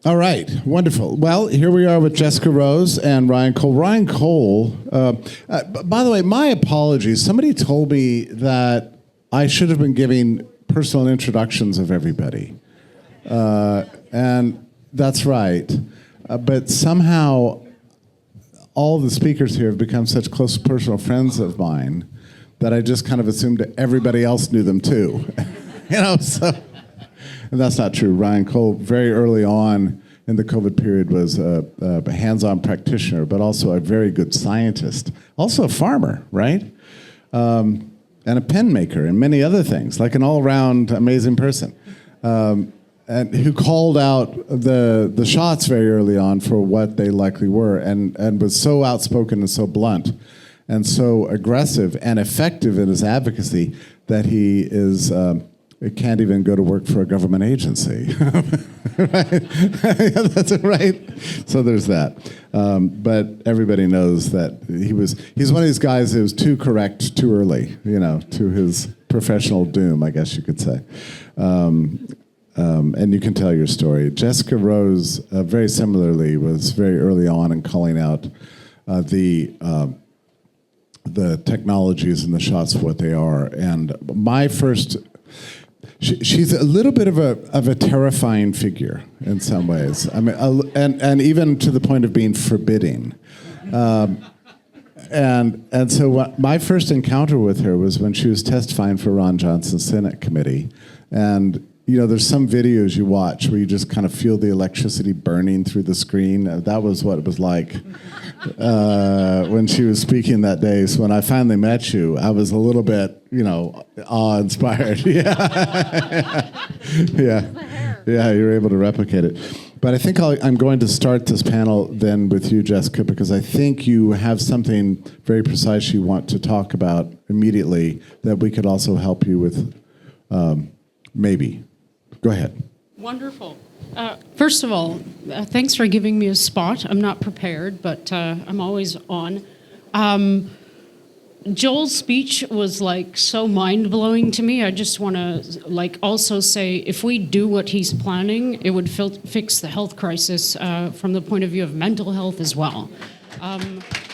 All right, wonderful. Well, here we are with Jessica Rose and Ryan Cole. Ryan Cole, by the way, my apologies. Somebody told me that I should have been giving personal introductions of everybody. And that's right. But somehow all the speakers here have become such close personal friends of mine that I just kind of assumed that everybody else knew them too. So... And that's not true. Ryan Cole, very early on in the COVID period, was a hands-on practitioner, but also a very good scientist. Also a farmer, right? And a pen maker and many other things, like an all-around amazing person. And who called out the shots very early on for what they likely were, and was so outspoken and so blunt and so aggressive and effective in his advocacy that he is... can't even go to work for a government agency. Right? That's right. So there's that. But everybody knows that he's one of these guys who was too correct too early, to his professional doom, I guess you could say. And you can tell your story. Jessica Rose, very similarly, was very early on in calling out the technologies and the shots for what they are. And my first... She's a little bit of a terrifying figure in some ways. I mean, and even to the point of being forbidding. And so my first encounter with her was when she was testifying for Ron Johnson's Senate committee, and there's some videos you watch where you just kind of feel the electricity burning through the screen. That was what it was like when she was speaking that day. So when I finally met you, I was a little bit, awe-inspired. Yeah, you were able to replicate it. But I think I'm going to start this panel then with you, Jessica, because I think you have something very precise you want to talk about immediately that we could also help you with, maybe. Go ahead. Wonderful. First of all, thanks for giving me a spot. I'm not prepared, but I'm always on. Joel's speech was so mind-blowing to me. I just want to also say, if we do what he's planning, it would fix the health crisis from the point of view of mental health as well,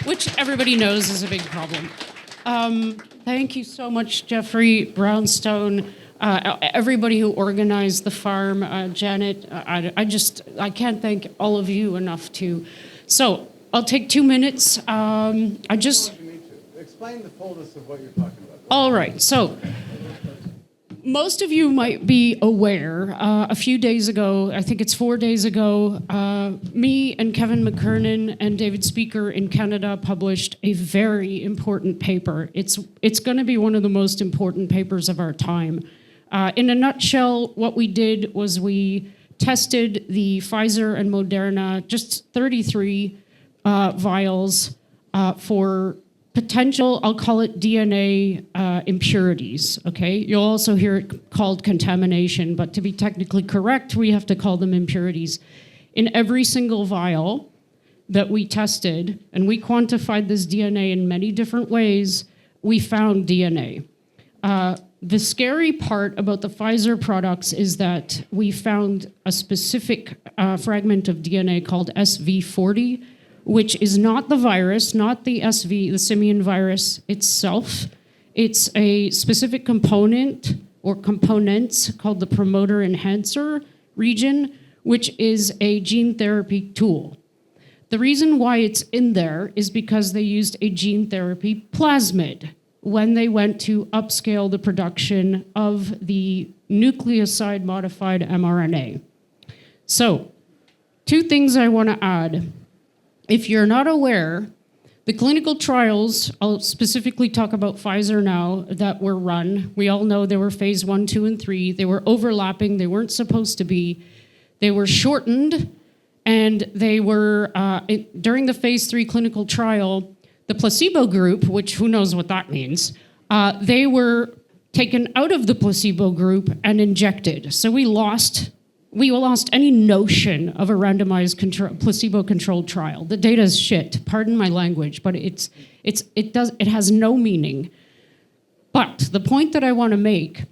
which everybody knows is a big problem. Thank you so much, Jeffrey, Brownstone, everybody who organized the farm, Janet. I can't thank all of you enough to. So I'll take 2 minutes. Explain the fullness of what you're talking about. All right. So most of you might be aware, a few days ago, I think it's 4 days ago, me and Kevin McKerracher and David Speaker in Canada published a very important paper. It's going to be one of the most important papers of our time. In a nutshell, what we did was we tested the Pfizer and modRNA, just 33 vials, for potential, I'll call it DNA impurities, okay? You'll also hear it called contamination, but to be technically correct, we have to call them impurities. In every single vial that we tested, and we quantified this DNA in many different ways, we found DNA. The scary part about the Pfizer products is that we found a specific fragment of DNA called SV40, which is not the virus, not the SV, the simian virus itself. It's a specific component or components called the promoter enhancer region, which is a gene therapy tool. The reason why it's in there is because they used a gene therapy plasmid when they went to upscale the production of the nucleoside modified mRNA. So, 2 things I want to add. If you're not aware, the clinical trials, I'll specifically talk about Pfizer now, that were run, we all know they were phase 1, 2, and 3. They were overlapping. They weren't supposed to be. They were shortened, and they were, during the phase 3 clinical trial, the placebo group, which who knows what that means, they were taken out of the placebo group and injected. So we lost any notion of a randomized placebo-controlled trial. The data is shit. Pardon my language, but it has no meaning. But the point that I want to make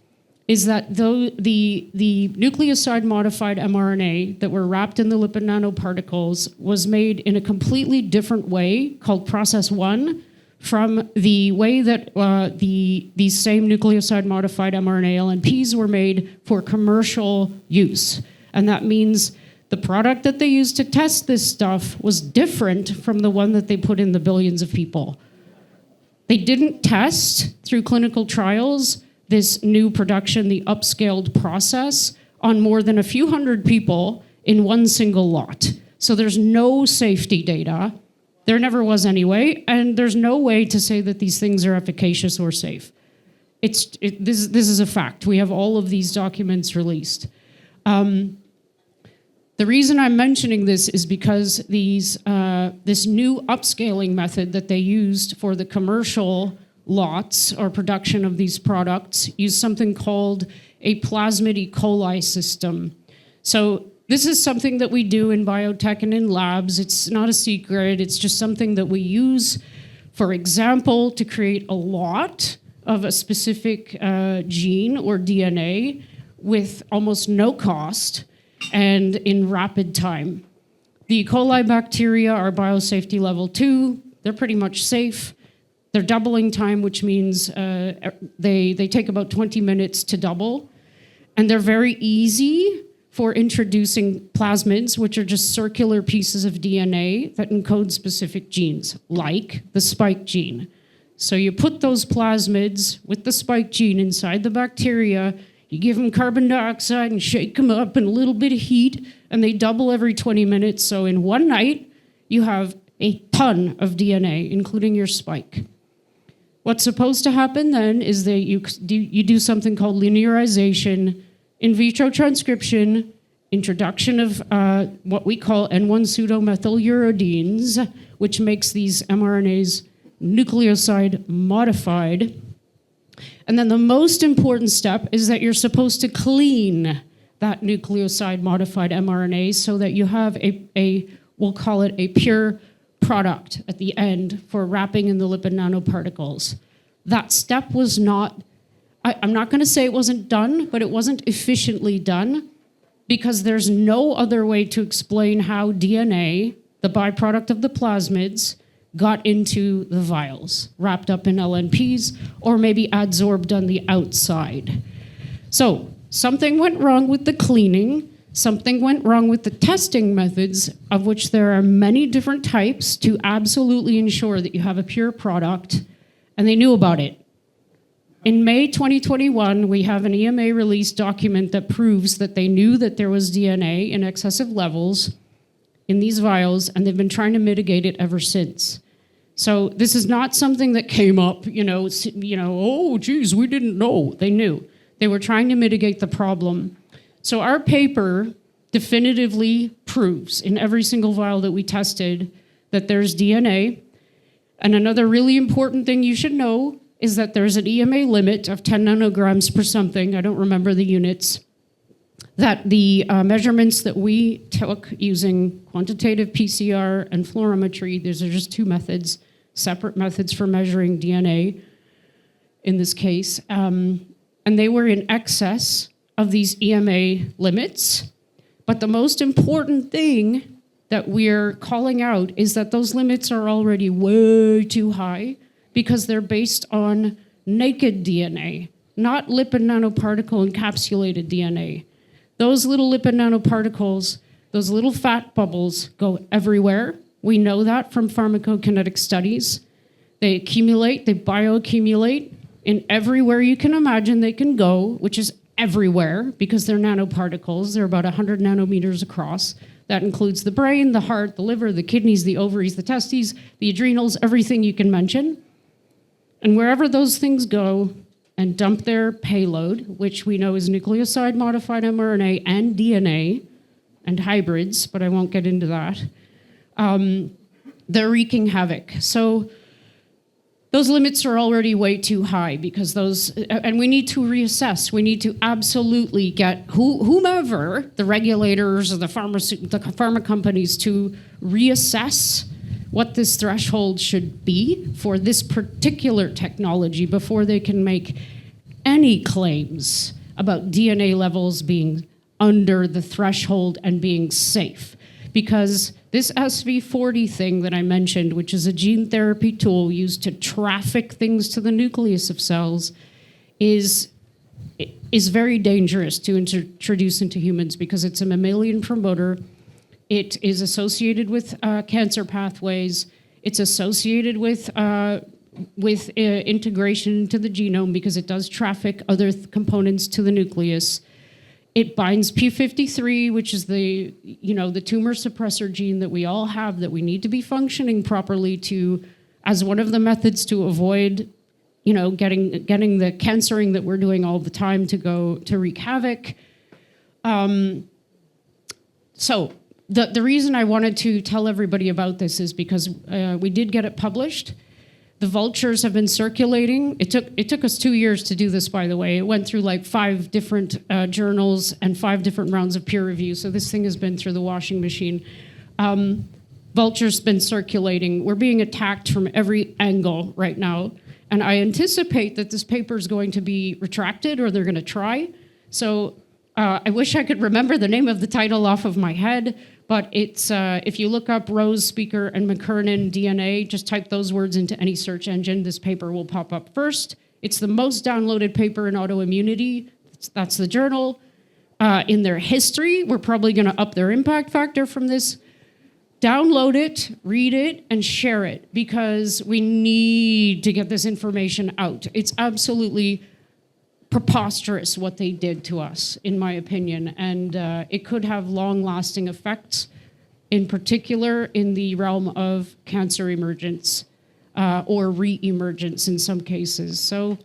is that though the nucleoside-modified mRNA that were wrapped in the lipid nanoparticles was made in a completely different way called process 1 from the way that these same nucleoside-modified mRNA LNPs were made for commercial use. And that means the product that they used to test this stuff was different from the one that they put in the billions of people. They didn't test through clinical trials this new production, the upscaled process, on more than a few hundred people in one single lot. So there's no safety data. There never was anyway, and there's no way to say that these things are efficacious or safe. This is a fact. We have all of these documents released. The reason I'm mentioning this is because this new upscaling method that they used for the commercial lots or production of these products used something called a plasmid E. coli system. So this is something that we do in biotech and in labs. It's not a secret. It's just something that we use, for example, to create a lot of a specific gene or DNA with almost no cost and in rapid time. The E. coli bacteria are biosafety level 2. They're pretty much safe. They're doubling time, which means they take about 20 minutes to double. And they're very easy for introducing plasmids, which are just circular pieces of DNA that encode specific genes, like the spike gene. So you put those plasmids with the spike gene inside the bacteria, you give them carbon dioxide and shake them up in a little bit of heat, and they double every 20 minutes. So in one night, you have a ton of DNA, including your spike. What's supposed to happen then is that you do something called linearization, in vitro transcription, introduction of what we call N1 pseudomethyluridines, which makes these mRNAs nucleoside modified. And then the most important step is that you're supposed to clean that nucleoside modified mRNA so that you have we'll call it a pure product at the end for wrapping in the lipid nanoparticles. That step was not, I'm not going to say it wasn't done, but it wasn't efficiently done because there's no other way to explain how DNA, the byproduct of the plasmids, got into the vials, wrapped up in LNPs, or maybe adsorbed on the outside. So something went wrong with the cleaning, something went wrong with the testing methods, of which there are many different types to absolutely ensure that you have a pure product, and they knew about it. In May 2021, we have an EMA released document that proves that they knew that there was DNA in excessive levels in these vials, and they've been trying to mitigate it ever since. So this is not something that came up, oh, geez, we didn't know. They knew. They were trying to mitigate the problem. So our paper definitively proves in every single vial that we tested that there's DNA. And another really important thing you should know is that there's an EMA limit of 10 nanograms per something, I don't remember the units, that the measurements that we took using quantitative PCR and fluorimetry, these are just two methods, separate methods for measuring DNA in this case, and they were in excess of these EMA limits. But the most important thing that we're calling out is that those limits are already way too high because they're based on naked DNA, not lipid nanoparticle encapsulated DNA. Those little lipid nanoparticles, those little fat bubbles go everywhere. We know that from pharmacokinetic studies. They accumulate, they bioaccumulate in everywhere you can imagine they can go, which is everywhere because they're nanoparticles. They're about 100 nanometers across. That includes the brain, the heart, the liver, the kidneys, the ovaries, the testes, the adrenals, everything you can mention. And wherever those things go and dump their payload, which we know is nucleoside-modified mRNA and DNA and hybrids, but I won't get into that, they're wreaking havoc. So those limits are already way too high because and we need to reassess. We need to absolutely get whomever, the regulators or the pharma companies, to reassess what this threshold should be for this particular technology before they can make any claims about DNA levels being under the threshold and being safe. Because this SV40 thing that I mentioned, which is a gene therapy tool used to traffic things to the nucleus of cells, is very dangerous to introduce into humans because it's a mammalian promoter. It is associated with cancer pathways. It's associated with integration into the genome because it does traffic other components to the nucleus. It binds P53, which is the tumor suppressor gene that we all have that we need to be functioning properly as one of the methods to avoid, getting the cancering that we're doing all the time to wreak havoc. So the reason I wanted to tell everybody about this is because we did get it published. The vultures have been circulating. It took us 2 years to do this, by the way. It went through like 5 different journals and 5 different rounds of peer review. So this thing has been through the washing machine. Vultures been circulating. We're being attacked from every angle right now. And I anticipate that this paper is going to be retracted, or they're going to try. So I wish I could remember the name of the title off of my head. But it's if you look up Rose, Speaker, and McKerracher DNA, just type those words into any search engine, this paper will pop up first. It's the most downloaded paper in autoimmunity. That's the journal. In their history, we're probably going to up their impact factor from this. Download it, read it, and share it, because we need to get this information out. It's absolutely preposterous what they did to us, in my opinion, and it could have long-lasting effects, in particular in the realm of cancer emergence or re-emergence in some cases. So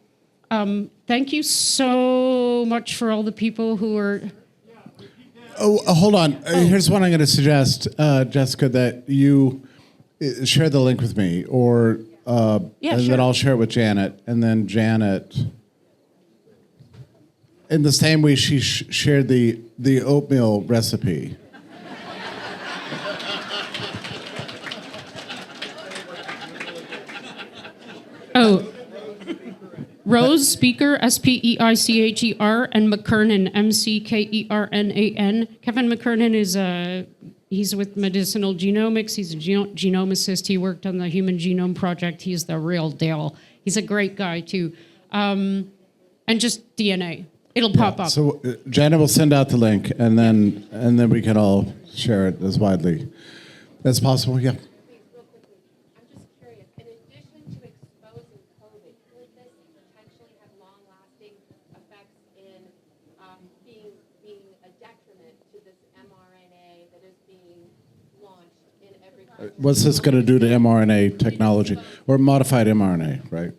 thank you so much for all the people who are... Oh, hold on. Here's what I'm going to suggest, Jessica, that you share the link with me, or and then I'll share it with Janet, and then Janet... In the same way she shared the oatmeal recipe. Oh, Rose, Speaker, Speicher, and McKernan, Mckernan. Kevin McKernan is he's with Medicinal Genomics. He's a genomicist. He worked on the Human Genome Project. He's the real deal. He's a great guy too, and just DNA. It'll pop up. So Janet will send out the link, and then we can all share it as widely as possible. Yeah. Real quickly, I'm just curious. In addition to exposing COVID, could this potentially have long-lasting effects in being a detriment to this mRNA that is being launched in every country? What's this going to do to mRNA technology, or modified mRNA, right?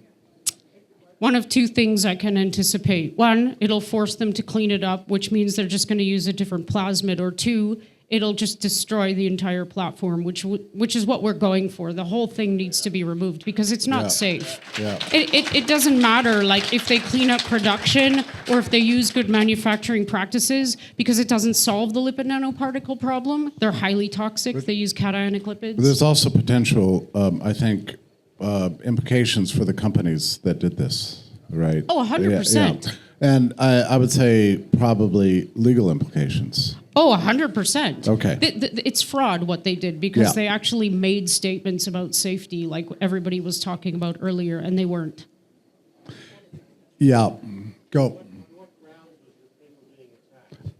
One of 2 things I can anticipate. 1, it'll force them to clean it up, which means they're just going to use a different plasmid. Or 2, it'll just destroy the entire platform, which is what we're going for. The whole thing needs to be removed because it's not safe. Yeah. It doesn't matter like if they clean up production or if they use good manufacturing practices, because it doesn't solve the lipid nanoparticle problem. They're highly toxic. They use cationic lipids. There's also potential, I think, implications for the companies that did this, right? Oh, 100%. Yeah. And I would say probably legal implications. Oh, 100%. Okay. It's fraud what they did, because they actually made statements about safety like everybody was talking about earlier, and they weren't. Yeah. Go.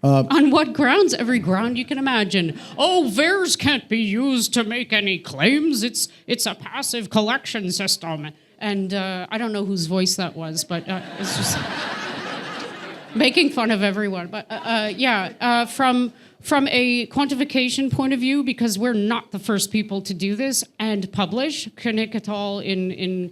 On what grounds? Every ground you can imagine. Oh, VAERS can't be used to make any claims. It's a passive collection system. And I don't know whose voice that was, but it's just making fun of everyone. But from a quantification point of view, because we're not the first people to do this and publish, Koenig et al. In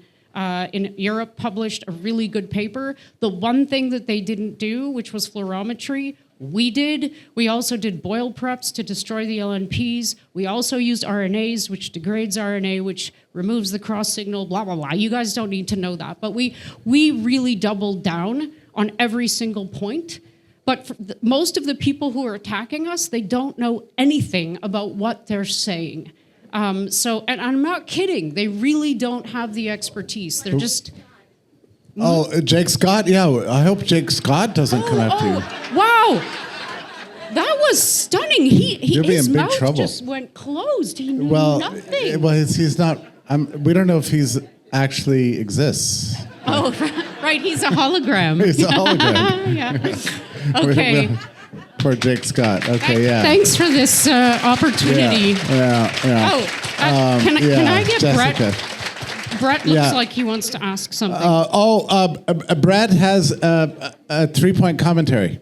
Europe published a really good paper. The one thing that they didn't do, which was fluorometry, we did. We also did boil preps to destroy the LNPs. We also used RNAs, which degrades RNA, which removes the cross signal, blah, blah, blah. You guys don't need to know that. But we really doubled down on every single point. But for most of the people who are attacking us, they don't know anything about what they're saying. And I'm not kidding. They really don't have the expertise. They're just... Oh, Jake Scott? Yeah, I hope Jake Scott doesn't come after you. Wow. That was stunning. You'll be His in big mouth trouble. just went closed. He knew Well, nothing. he's not. We don't know if he's actually exists. Oh, right. He's a hologram. He's a hologram. Yeah. Okay. Poor Jake Scott. Okay, yeah. Thanks for this opportunity. Yeah. Oh, can I get Jessica. Brett looks like he wants to ask something. Brett has a 3-point commentary.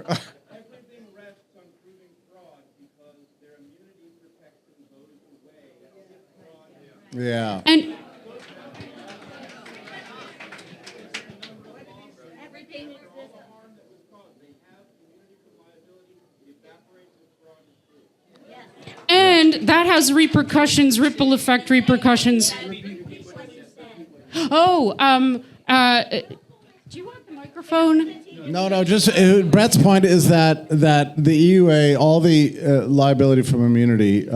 Everything rests on proving fraud because their immunity protection goes away. Yeah. And Everything is this. And that has repercussions, ripple effect repercussions. Oh, do you want the microphone? No. Just Brett's point is that the EUA, all the liability from immunity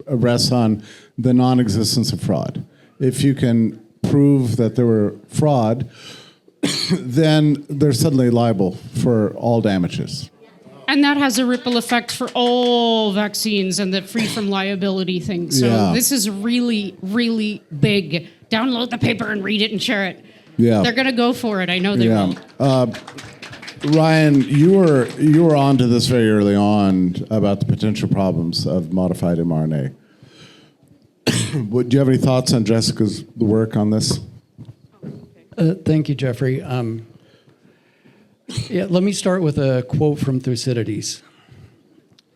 rests on the non-existence of fraud. If you can prove that there were fraud, then they're suddenly liable for all damages. And that has a ripple effect for all vaccines and the free from liability thing. So this is really, really big. Download the paper and read it and share it. Yeah. They're going to go for it. I know they will. Ryan, you were onto this very early on about the potential problems of modified mRNA. Do you have any thoughts on Jessica's work on this? Thank you, Jeffrey. Let me start with a quote from Thucydides.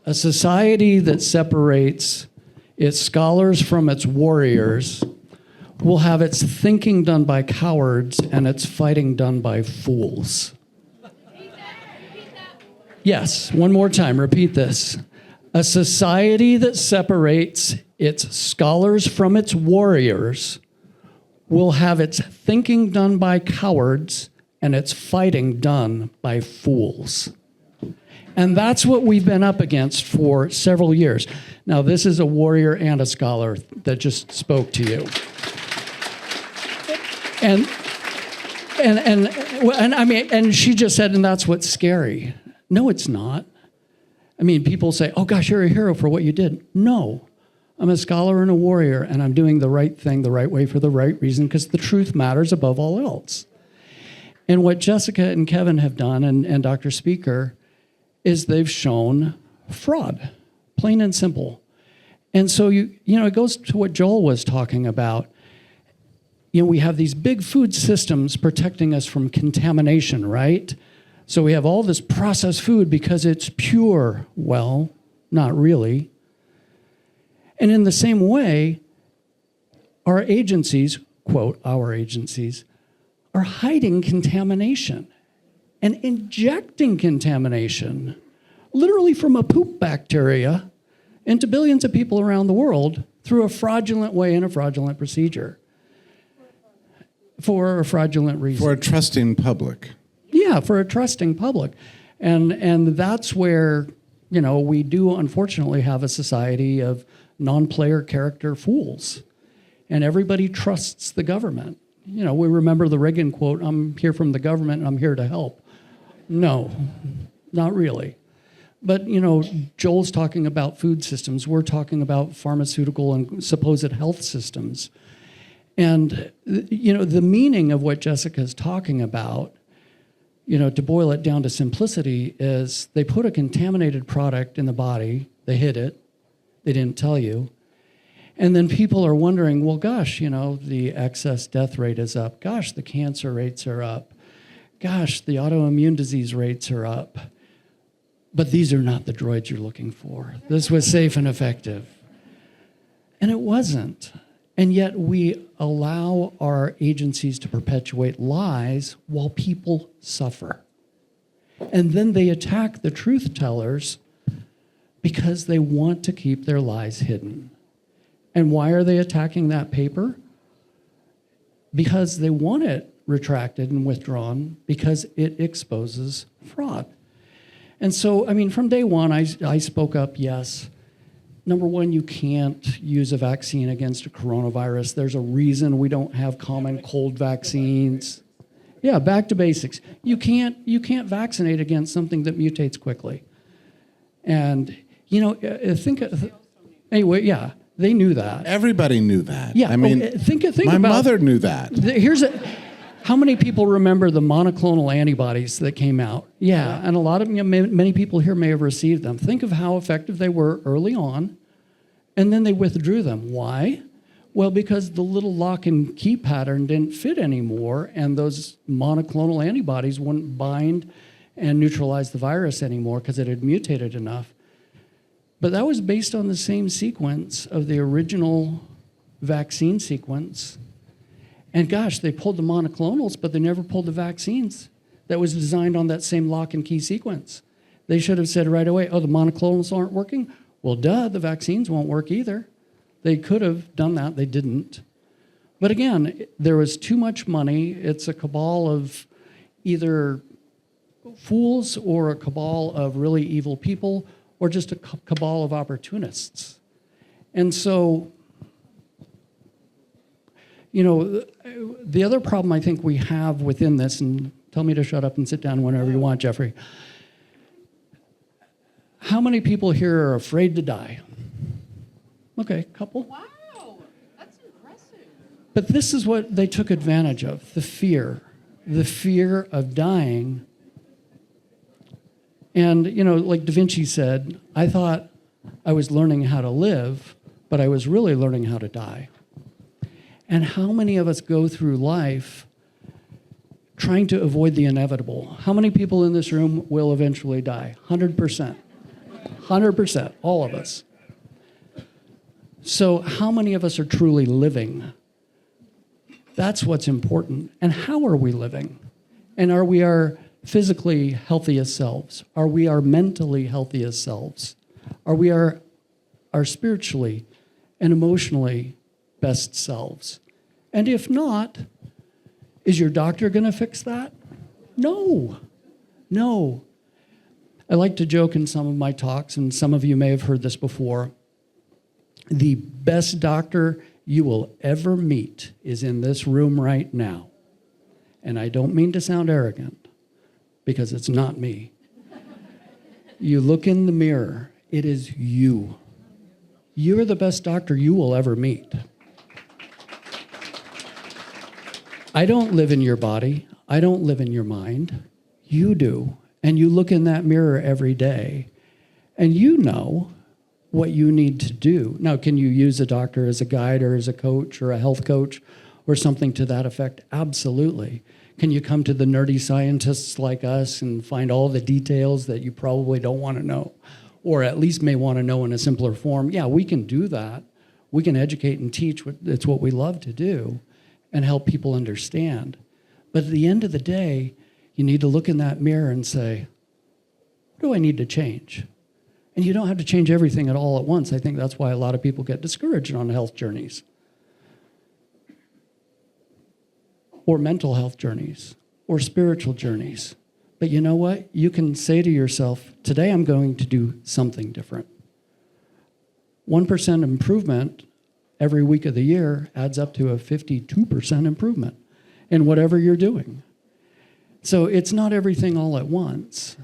A society that separates its scholars from its warriors will have its thinking done by cowards and its fighting done by fools. Yes, one more time, repeat this. A society that separates its scholars from its warriors will have its thinking done by cowards and its fighting done by fools. And that's what we've been up against for several years. Now, this is a warrior and a scholar that just spoke to you. And I mean, and she just said, and that's what's scary. No, it's not. I mean, people say, oh gosh, you're a hero for what you did. No, I'm a scholar and a warrior, and I'm doing the right thing the right way for the right reason because the truth matters above all else. And what Jessica and Kevin have done, and Dr. Speaker, is they've shown fraud, plain and simple. And so, it goes to what Joel was talking about. We have these big food systems protecting us from contamination, right? So we have all this processed food because it's pure. Well, not really. And in the same way, our agencies, quote, our agencies, are hiding contamination and injecting contamination, literally from a poop bacteria, into billions of people around the world through a fraudulent way and a fraudulent procedure. For a fraudulent reason. For a trusting public. Yeah, for a trusting public. And that's where, we do unfortunately have a society of non-player character fools. And everybody trusts the government. We remember the Reagan quote, I'm here from the government and I'm here to help. No, not really. But, Joel's talking about food systems. We're talking about pharmaceutical and supposed health systems. And, the meaning of what Jessica's talking about, to boil it down to simplicity, is they put a contaminated product in the body, they hid it, they didn't tell you, and then people are wondering, well, gosh, the excess death rate is up. Gosh, the cancer rates are up. Gosh, the autoimmune disease rates are up. But these are not the droids you're looking for. This was safe and effective. And it wasn't. And yet we allow our agencies to perpetuate lies while people suffer. And then they attack the truth tellers because they want to keep their lies hidden. And why are they attacking that paper? Because they want it retracted and withdrawn because it exposes fraud. And so, from day one, I spoke up, yes. number one, you can't use a vaccine against a coronavirus. There's a reason we don't have common cold vaccines. Yeah, back to basics. You can't vaccinate against something that mutates quickly. And anyway, yeah, they knew that. Everybody knew that. Yeah, I mean, think my about, mother knew that. How many people remember the monoclonal antibodies that came out? Yeah, and a lot of many people here may have received them. Think of how effective they were early on, and then they withdrew them. Why? Well, because the little lock and key pattern didn't fit anymore, and those monoclonal antibodies wouldn't bind and neutralize the virus anymore because it had mutated enough. But that was based on the same sequence of the original vaccine sequence. And gosh, they pulled the monoclonals, but they never pulled the vaccines that was designed on that same lock and key sequence. They should have said right away, oh, the monoclonals aren't working? Well, duh, the vaccines won't work either. They could have done that, they didn't. But again, there was too much money. It's a cabal of either fools or a cabal of really evil people or just a cabal of opportunists. And so, the other problem I think we have within this, and tell me to shut up and sit down whenever you want, Jeffrey. How many people here are afraid to die? Okay, couple. Wow, that's impressive. But this is what they took advantage of, the fear of dying. And, like Da Vinci said, I thought I was learning how to live, but I was really learning how to die. And how many of us go through life trying to avoid the inevitable? How many people in this room will eventually die? 100%. 100%, all of us. So how many of us are truly living? That's what's important. And how are we living? And are we our physically healthiest selves? Are we our mentally healthiest selves? Are we our spiritually and emotionally best selves? And if not, is your doctor going to fix that? No. I like to joke in some of my talks, and some of you may have heard this before. The best doctor you will ever meet is in this room right now. And I don't mean to sound arrogant, because it's not me. You look in the mirror, it is you. You're the best doctor you will ever meet. I don't live in your body. I don't live in your mind. You do. And you look in that mirror every day, and you know what you need to do. Now, can you use a doctor as a guide or as a coach or a health coach or something to that effect? Absolutely. Can you come to the nerdy scientists like us and find all the details that you probably don't want to know, or at least may want to know in a simpler form? Yeah, we can do that. We can educate and teach. It's what we love to do and help people understand. But at the end of the day, you need to look in that mirror and say, what do I need to change? And you don't have to change everything at all at once. I think that's why a lot of people get discouraged on health journeys or mental health journeys or spiritual journeys. But you know what? You can say to yourself, today I'm going to do something different. 1% improvement every week of the year adds up to a 52% improvement in whatever you're doing. So it's not everything all at once.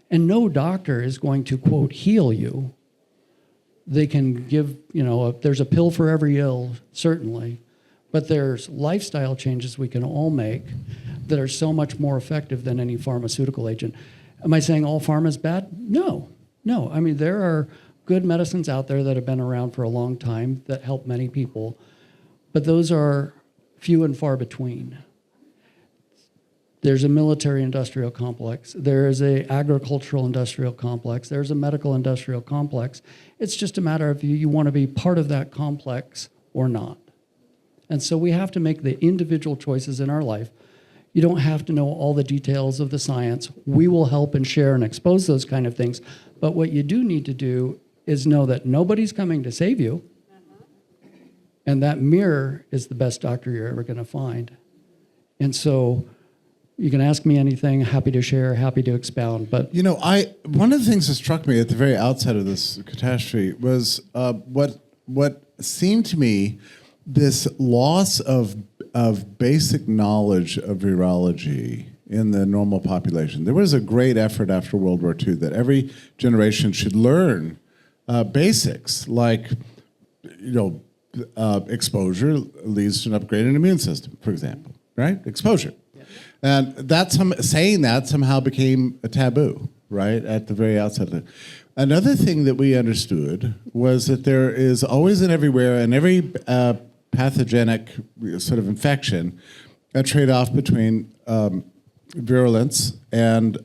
And no doctor is going to, quote, heal you. They can give, there's a pill for every ill, certainly. But there's lifestyle changes we can all make that are so much more effective than any pharmaceutical agent. Am I saying all pharma is bad? No. I mean, there are good medicines out there that have been around for a long time that help many people. But those are few and far between. There's a military-industrial complex. There's an agricultural-industrial complex. There's a medical-industrial complex. It's just a matter of you want to be part of that complex or not. And so we have to make the individual choices in our life. You don't have to know all the details of the science. We will help and share and expose those kind of things. But what you do need to do is know that nobody's coming to save you. And that mirror is the best doctor you're ever going to find. And so You can ask me anything. Happy to share. Happy to expound. But One of the things that struck me at the very outset of this catastrophe was what seemed to me this loss of basic knowledge of virology in the normal population. There was a great effort after World War II that every generation should learn basics like, exposure leads to an upgraded immune system, for example, right? Exposure. And saying that somehow became a taboo, right, at the very outset of it. Another thing that we understood was that there is always and everywhere, in every pathogenic sort of infection, a trade-off between virulence and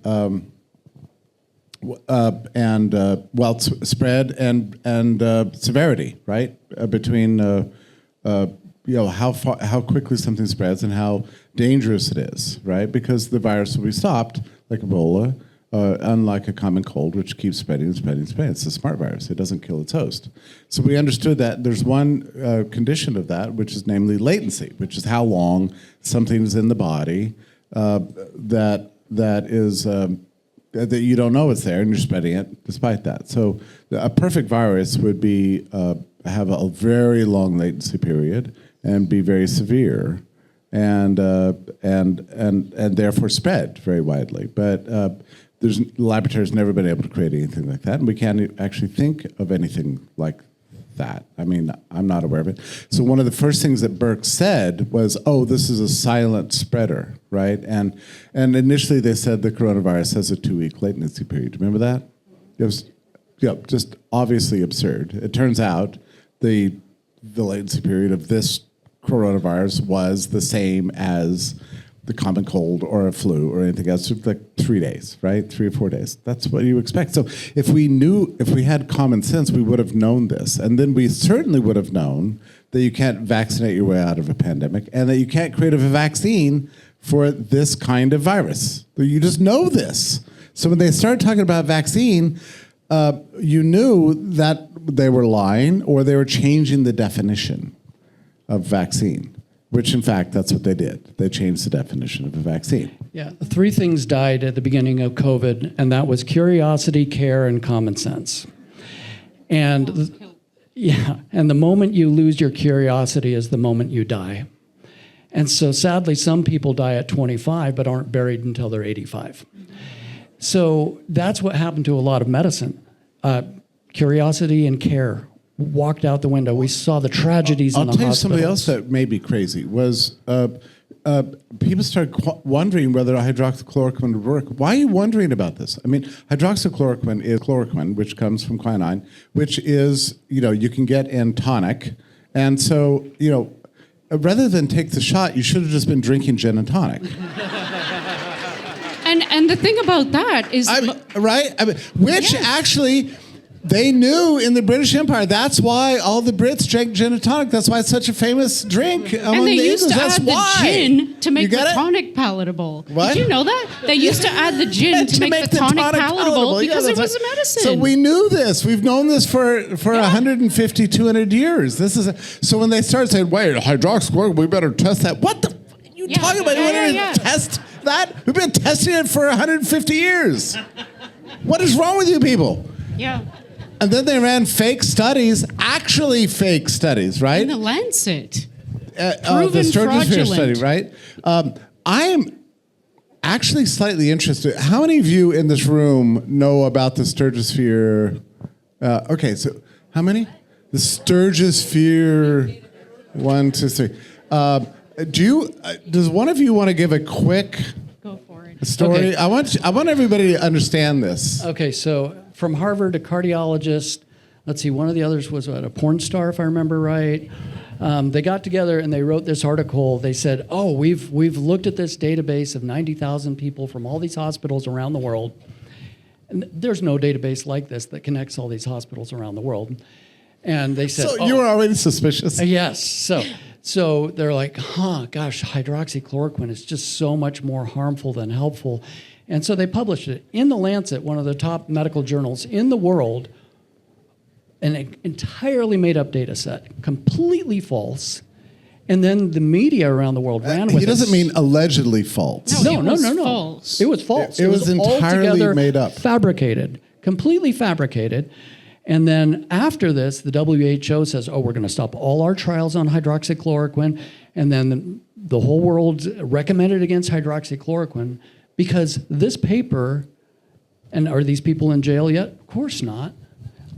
spread and severity, right? Between how quickly something spreads and how dangerous it is, right? Because the virus will be stopped, like Ebola, unlike a common cold, which keeps spreading and spreading and spreading. It's a smart virus. It doesn't kill its host. So we understood that there's one condition of that, which is namely latency, which is how long something's in the body that you don't know it's there and you're spreading it despite that. So a perfect virus would be have a very long latency period and be very severe and therefore spread very widely. But the laboratory's never been able to create anything like that, and we can't actually think of anything like that. I mean, I'm not aware of it. So one of the first things that Burke said was, this is a silent spreader, right? And initially they said the coronavirus has a 2-week latency period. Remember that? It was just obviously absurd. It turns out the latency period of this coronavirus was the same as the common cold or a flu or anything else, like 3 days, right? 3 or 4 days. That's what you expect. So if we had common sense, we would have known this. And then we certainly would have known that you can't vaccinate your way out of a pandemic and that you can't create a vaccine for this kind of virus. You just know this. So when they started talking about vaccine, you knew that they were lying or they were changing the definition of vaccine. Which, in fact, that's what they did. They changed the definition of a vaccine. Yeah, 3 things died at the beginning of COVID, and that was curiosity, care, and common sense. And the moment you lose your curiosity is the moment you die. And so, sadly, some people die at 25 but aren't buried until they're 85. So that's what happened to a lot of medicine. Curiosity and care walked out the window. We saw the tragedies in the hospitals. I'll tell you somebody else that made me crazy was people started wondering whether hydroxychloroquine would work. Why are you wondering about this? I mean, hydroxychloroquine is chloroquine, which comes from quinine, which is, you can get in tonic. And so, rather than take the shot, you should have just been drinking gin and tonic. And the thing about that is... Actually... They knew in the British Empire. That's why all the Brits drank gin and tonic. That's why it's such a famous drink among the English. And they used to That's add why. the gin to make the tonic palatable. What? Did you know that? They used to add the gin to make the tonic palatable because it was a medicine. So we knew this. We've known this for 150, 200 years. So when they started saying, wait, hydroxychloroquine, we better test that. What the fuck are you talking about? You want to test that? We've been testing it for 150 years. What is wrong with you people? Yeah. And then they ran fake studies, actually fake studies, right? In the Lancet. The Sturgeon study, right? I am actually slightly interested. How many of you in this room know about the Sturgeosphere? Okay, so how many? The Sturgeosphere, 1, 2, 3. Does one of you want to give a quick story? Okay. I want everybody to understand this. Okay, so from Harvard, a cardiologist. Let's see, one of the others was a porn star, if I remember right. They got together and they wrote this article. They said, we've looked at this database of 90,000 people from all these hospitals around the world. And there's no database like this that connects all these hospitals around the world. And they said, So you were already suspicious? Yes. So they're like, gosh, hydroxychloroquine is just so much more harmful than helpful. And so they published it in The Lancet, one of the top medical journals in the world, an entirely made-up data set, completely false. And then the media around the world ran with it. He doesn't mean allegedly false. No, No. it was false. It was false. It was entirely altogether made up. Fabricated. Completely fabricated. And then after this, the WHO says, oh, we're going to stop all our trials on hydroxychloroquine. And then the whole world recommended against hydroxychloroquine because this paper, and are these people in jail yet? Of course not.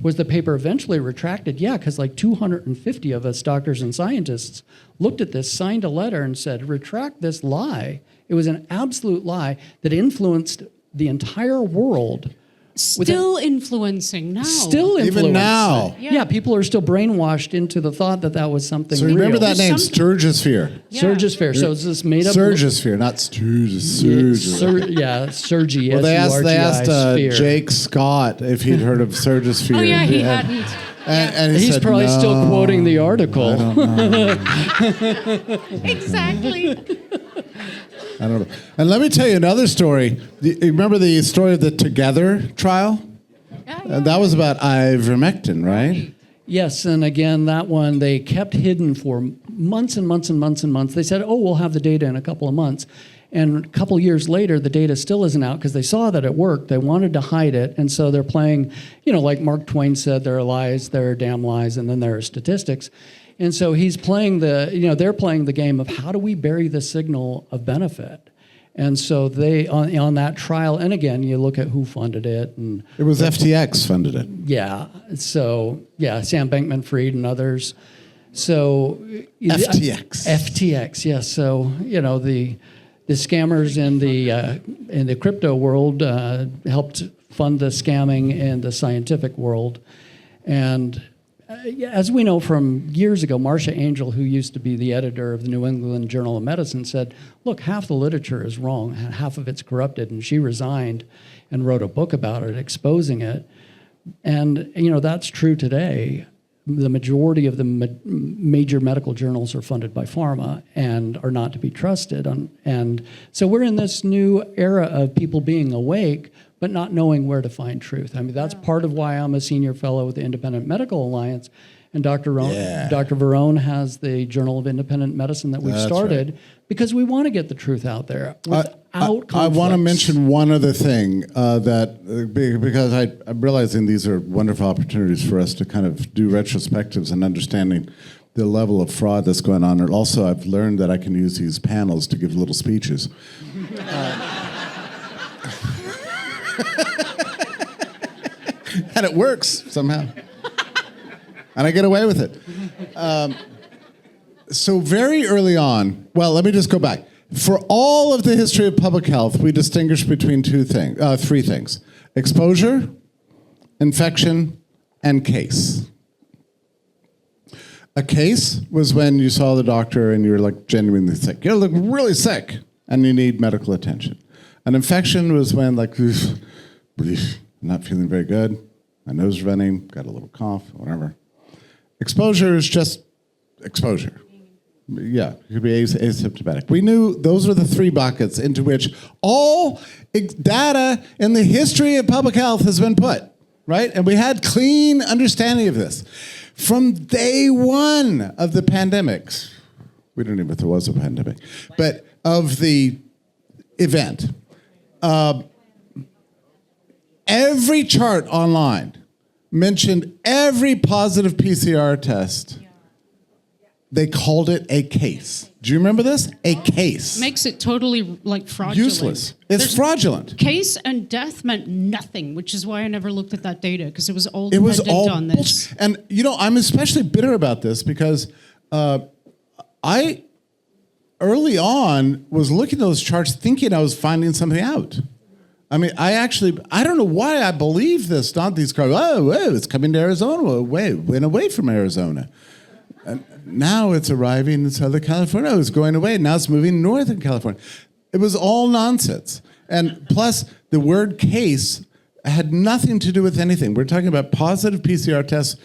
Was the paper eventually retracted? Yeah, because like 250 of us doctors and scientists looked at this, signed a letter, and said, retract this lie. It was an absolute lie that influenced the entire world. Still influencing now. Still influencing. Even now. Yeah, people are still brainwashed into the thought that that was something So real. remember that name, Some- Sturgisphere. Yeah. Surgisphere. So is this made up? Sturgisphere, not Sturgisphere. Surgy. Well, they asked sphere. Jake Scott if he'd heard of Surgisphere. Oh, yeah, he hadn't. And he He's said, probably still "No, quoting the article. I don't know. Exactly. I don't know. And let me tell you another story. You remember the story of the Together trial? That was about ivermectin, right? Yes, and again, that one they kept hidden for months and months and months and months. They said, oh, we'll have the data in a couple of months. And a couple years later, the data still isn't out because they saw that it worked. They wanted to hide it. And so they're playing, like Mark Twain said, there are lies, there are damn lies, and then there are statistics. And so he's playing they're playing the game of how do we bury the signal of benefit? And so they, on that trial, and again, you look at who funded it. And It was FTX funded it. yeah, so, Sam Bankman-Fried and others. So FTX. FTX, yes. So, the scammers in the crypto world helped fund the scamming in the scientific world. And as we know from years ago, Marcia Angel, who used to be the editor of the New England Journal of Medicine, said, look, half the literature is wrong, half of it's corrupted, and she resigned and wrote a book about it, exposing it. And, that's true today. The majority of the major medical journals are funded by pharma and are not to be trusted. And so we're in this new era of people being awake, but not knowing where to find truth. I mean, that's part of why I'm a senior fellow with the Independent Medical Alliance. And Dr. Verone has the Journal of Independent Medicine that we've started because we want to get the truth out there without conflicts. I want to mention one other thing because I'm realizing these are wonderful opportunities for us to kind of do retrospectives and understanding the level of fraud that's going on. And also, I've learned that I can use these panels to give little speeches. And it works somehow. And I get away with it. So very early on, well, let me just go back. For all of the history of public health, we distinguish between three things: exposure, infection, and case. A case was when you saw the doctor and you were like genuinely sick. You look really sick and you need medical attention. An infection was when like, not feeling very good, my nose is running, got a little cough, whatever. Exposure is just exposure. Yeah, it could be asymptomatic. We knew those were the three buckets into which all data in the history of public health has been put, right? And we had clean understanding of this. From day one of the pandemics, we don't even know if there was a pandemic, but of the event, every chart online mentioned every positive PCR test. They called it a case. Do you remember this? A case. Makes it totally like fraudulent. Useless. It's fraudulent. Case and death meant nothing, which is why I never looked at that data because it was all It was dependent all on bullshit. this. And I'm especially bitter about this because I early on was looking at those charts thinking I was finding something out. I mean, I don't know why I believe this. Not these cars. Oh, it's coming to Arizona. Went away from Arizona. And now it's arriving in Southern California. It was going away. Now it's moving north in California. It was all nonsense. And plus, the word case had nothing to do with anything. We're talking about positive PCR tests,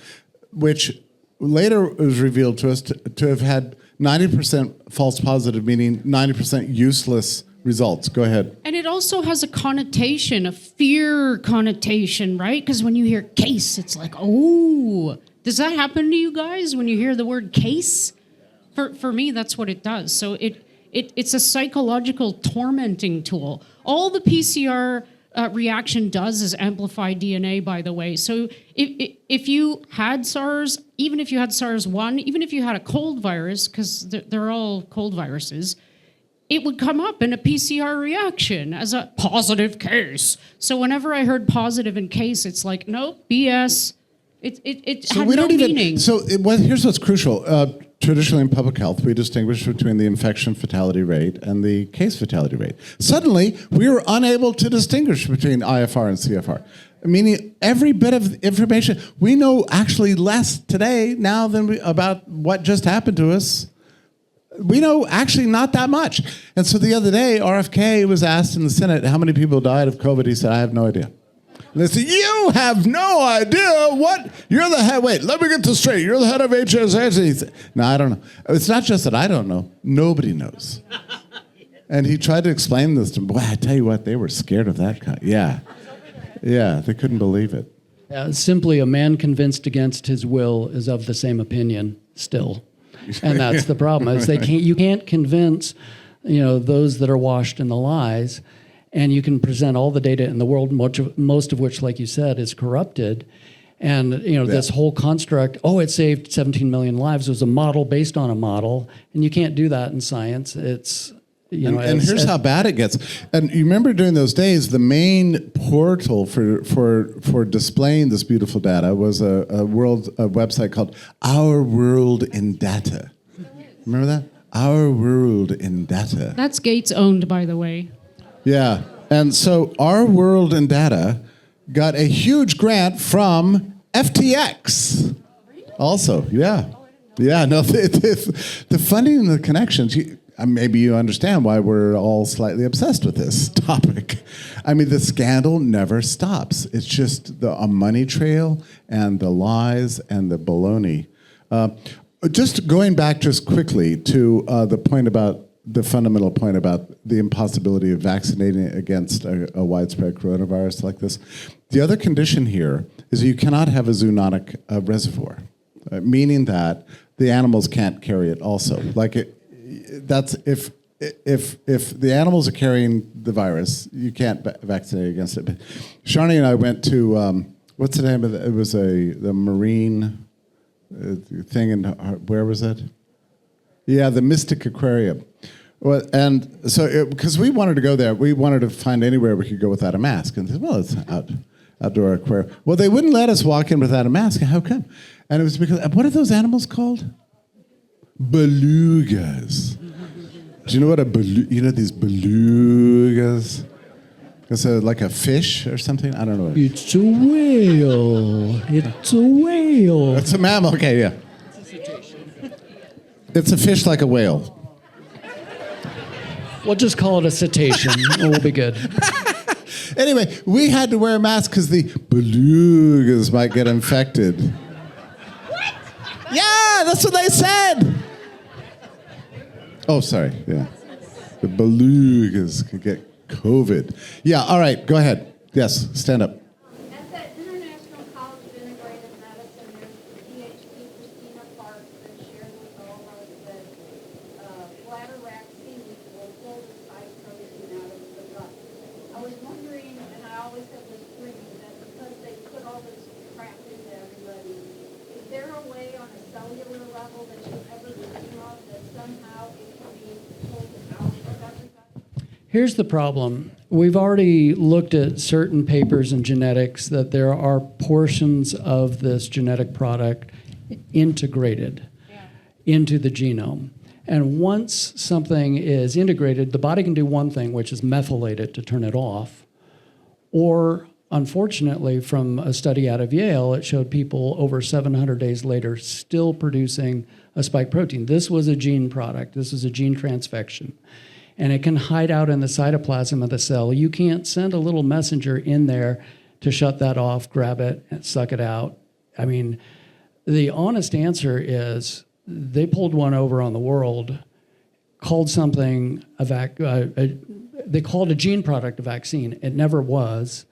which later was revealed to us to have had 90% false positive, meaning 90% useless results. Go ahead. And it also has a connotation, a fear connotation, right? Because when you hear case, it's like, oh, does that happen to you guys when you hear the word case? For me, that's what it does. So it's a psychological tormenting tool. All the PCR reaction does is amplify DNA, by the way. So if you had SARS, even if you had SARS-1, even if you had a cold virus, because they're all cold viruses, it would come up in a PCR reaction as a positive case. So whenever I heard positive in case, it's like, nope, BS. It had no meaning. Here's what's crucial. Traditionally in public health, we distinguish between the infection fatality rate and the case fatality rate. Suddenly, we were unable to distinguish between IFR and CFR. Meaning every bit of information, we know actually less today now than about what just happened to us. We know actually not that much. And so the other day, RFK was asked in the Senate how many people died of COVID. He said, I have no idea. And they said, you have no idea what? You're the head. Wait, let me get this straight. You're the head of HSS. And he said, no, I don't know. It's not just that I don't know. Nobody knows. And he tried to explain this to them. Boy, I tell you what, they were scared of that guy. Yeah. Yeah, they couldn't believe it. Simply a man convinced against his will is of the same opinion still. And that's the problem. Is you can't convince, those that are washed in the lies, and you can present all the data in the world, most of which, like you said, is corrupted. And this whole construct, it saved 17 million lives, was a model based on a model, and you can't do that in science. It's and here's how bad it gets. And you remember during those days, the main portal for displaying this beautiful data was a website called Our World in Data. Remember that? Our World in Data. That's Gates owned, by the way. Yeah. And so Our World in Data got a huge grant from FTX. Also, yeah. Yeah, no, the funding and the connections, maybe you understand why we're all slightly obsessed with this topic. I mean, the scandal never stops. It's just a money trail and the lies and the baloney. Just going back just quickly to the fundamental point about the impossibility of vaccinating against a widespread coronavirus like this. The other condition here is you cannot have a zoonotic reservoir, meaning that the animals can't carry it also. That's if the animals are carrying the virus, you can't vaccinate against it. But Sharni and I went to what's the name of it? It was the marine thing in where was it? Yeah, the Mystic Aquarium. Well, and so because we wanted to go there, we wanted to find anywhere we could go without a mask. And they said, well, it's outdoor aquarium. Well, they wouldn't let us walk in without a mask. How come? And it was because what are those animals called? Belugas. Do you know what these belugas? It's like a fish or something? I don't know. It's a whale. It's a whale. It's a mammal. Okay, yeah. It's a fish like a whale. We'll just call it a cetacean. We'll be good. Anyway, we had to wear a mask because the belugas might get infected. What? Yeah, that's what they said. Oh, sorry. Yeah. The belugas could get COVID. Yeah, all right, go ahead. Yes, stand up. At the International College of Integrative Medicine, there's PhD Christina Park that shared with all of us that bladder vaccine will pull the spike protein out of the gut. I was wondering, and I always have this dream, that because they put all this crap into everybody, is there a way on a cellular level that you ever dream of that somehow it can be pulled out of everybody? Here's the problem. We've already looked at certain papers in genetics that there are portions of this genetic product integrated into the genome. And once something is integrated, the body can do one thing, which is methylate it to turn it off. Or, unfortunately, from a study out of Yale, it showed people over 700 days later still producing a spike protein. This was a gene product. This was a gene transfection. And it can hide out in the cytoplasm of the cell. You can't send a little messenger in there to shut that off, grab it, and suck it out. I mean, the honest answer is they pulled one over on the world, called something they called a gene product a vaccine. It never was.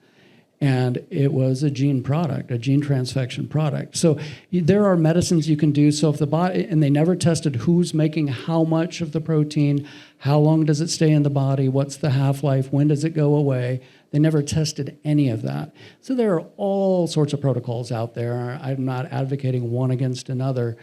And it was a gene product, a gene transfection product. So there are medicines you can do. So if the body, and they never tested who's making how much of the protein, how long does it stay in the body, what's the half-life, when does it go away? They never tested any of that. So there are all sorts of protocols out there. I'm not advocating one against another,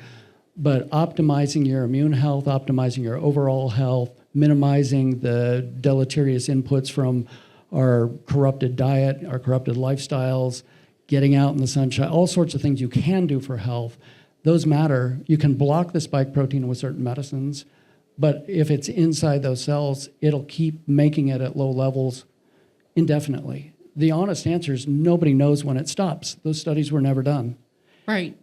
but optimizing your immune health, optimizing your overall health, minimizing the deleterious inputs from our corrupted diet, our corrupted lifestyles, getting out in the sunshine, all sorts of things you can do for health. Those matter. You can block the spike protein with certain medicines, but if it's inside those cells, it'll keep making it at low levels indefinitely. The honest answer is nobody knows when it stops. Those studies were never done. Right.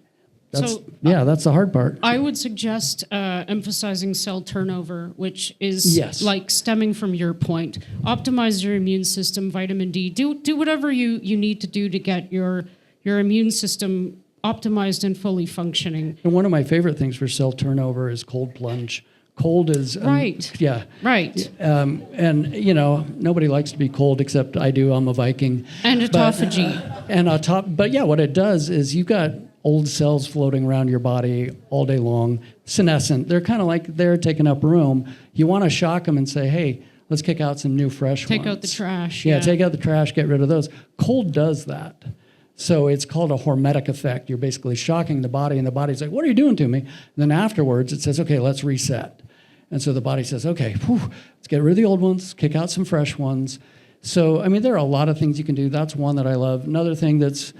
That's the hard part. I would suggest emphasizing cell turnover, which is Yes. like stemming from your point. Optimize your immune system, vitamin D. Do whatever you need to do to get your immune system optimized and fully functioning. And one of my favorite things for cell turnover is cold plunge. Cold is Right. Yeah. Right. And nobody likes to be cold except I do. I'm a Viking. And autophagy. But yeah, what it does is you've got old cells floating around your body all day long, senescent. They're kind of like they're taking up room. You want to shock them and say, hey, let's kick out some new fresh ones. Take out the trash. Yeah, take out the trash, get rid of those. Cold does that. So it's called a hormetic effect. You're basically shocking the body, and the body's like, what are you doing to me? And then afterwards, it says, okay, let's reset. And so the body says, okay, let's get rid of the old ones, kick out some fresh ones. So, I mean, there are a lot of things you can do. That's one that I love. Another thing that's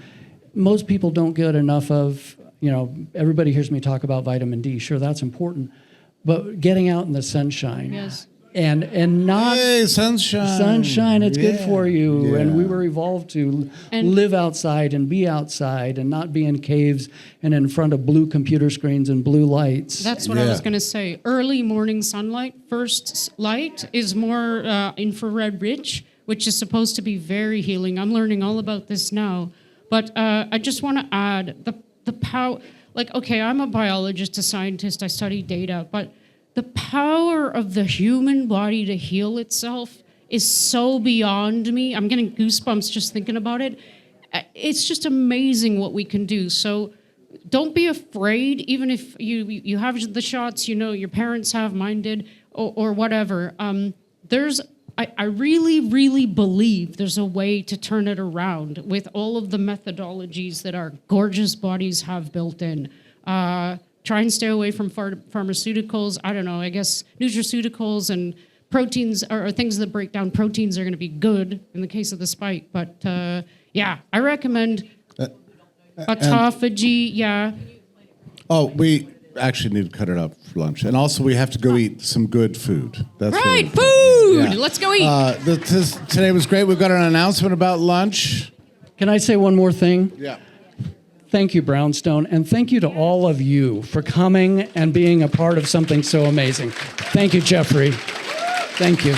most people don't get enough of, everybody hears me talk about vitamin D. Sure, that's important. But getting out in the sunshine. Yes. And not Hey, sunshine. Sunshine, it's good for you. Yeah. And we were evolved to live outside and be outside and not be in caves and in front of blue computer screens and blue lights. That's what I was going to say. Early morning sunlight, first light, is more infrared rich, which is supposed to be very healing. I'm learning all about this now. But I just want to add the power. Like, okay, I'm a biologist, a scientist. I study data, but the power of the human body to heal itself is so beyond me. I'm getting goosebumps just thinking about it. It's just amazing what we can do. So don't be afraid, even if you have the shots, your parents have, mine did, or whatever. I really, really believe there's a way to turn it around with all of the methodologies that our gorgeous bodies have built in. Try and stay away from pharmaceuticals. I don't know, I guess nutraceuticals and proteins or things that break down proteins are going to be good in the case of the spike. But I recommend autophagy, Oh, we actually need to cut it up for lunch. And also we have to go eat some good food. That's Right, what- food! Yeah. Let's go eat. Today was great. We've got an announcement about lunch. Can I say one more thing? Yeah. Thank you, Brownstone, and thank you to all of you for coming and being a part of something so amazing. Thank you, Jeffrey. Thank you.